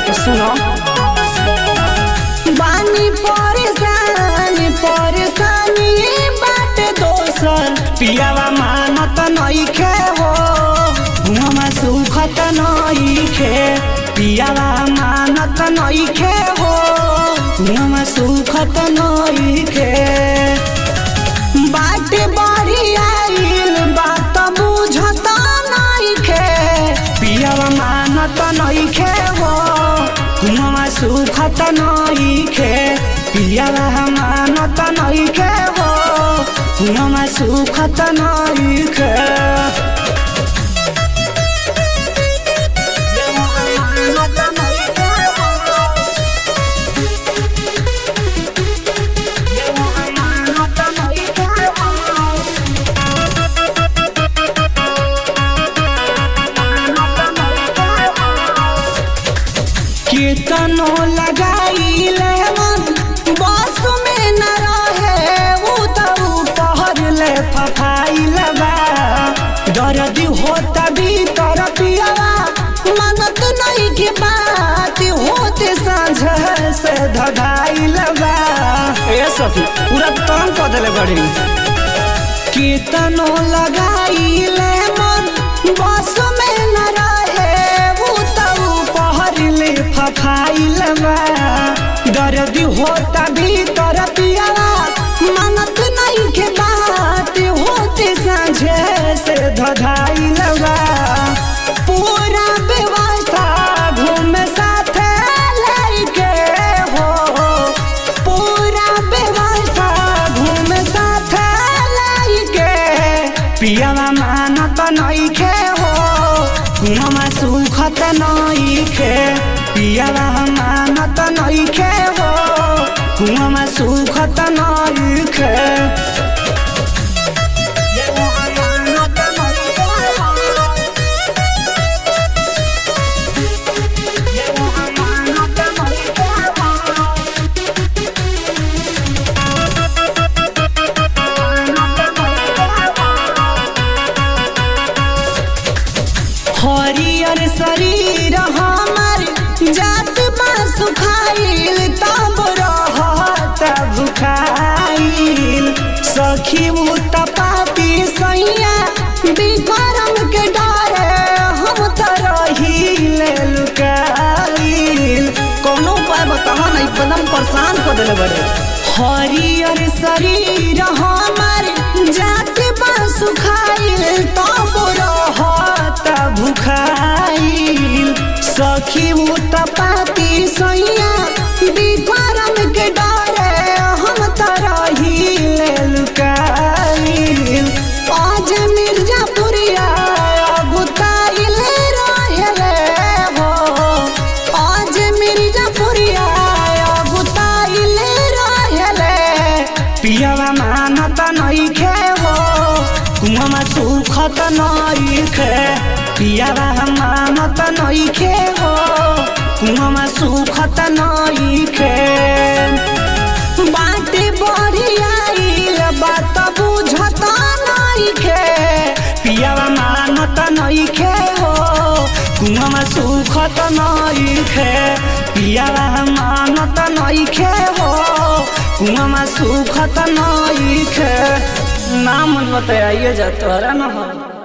तो सुनो बानी परेशानी बात दोसर पियावा मानत नइखे हो घुमा सुखत नइखे पियावा मानत नइखे हो घुमा सुखत नइखे बात बड़ी आइल बात बुझत नइखे पियावा मानत नइखे हो घुमा सुखत नइखे पियावा मानत नइखे हो घुमा सुखत नइखे केतनो लगाइले मन बस में न रहे उ पहर ले फफाइल बा दर्द होता भीतर पियावा मनत नहीं के बात होते सांझ से धधाइल बा ए सखी पूरा तंग कर देले बड़ी केतनो लगाइले मन बस में न रहे फफाइल बा दर्द होता भीतर पियावा मनत नहीं के बात होते सांझे से धधाइल बा पूरा व्यवस्था घूमे साथे लेके हो पूरा व्यवस्था घूमे साथे लेके पियावा मानत नइखे हो घुमा सुखत नइखे पियावा मानत नइखे हो घुमा सुखत नइखे हरियर शरीर हमार जात बा सुखाइल तब रहत भुखाइल सखी पाती सैया विक्रम के डरे हम त रहिले लुकाइल कोनो उपाय बताओ ना एकदम परेशान कर देले बड़े हरियर शरीर हमार जात बा सुखाइल तब रहत भुखाइल सखी पाती सैया विक्रम के डरे हम त रहिले लुकाइल आज मिर्जापुरिया गुताइल रहे हो आज मिर्जापुरिया गुताइल रहे पियावा मानत नइखे हो घुमा सुखत नइखे पियावा मानत नइखे हो घुमा सुखत नइखे बाटे बड़ी आइल बात बुझत नइखे पियावा मानत नइखे हो घुमा सुखत नइखे पियावा मानत नइखे हो घुमा सुखत नइखे नाम बताइए जा तोरा न हो।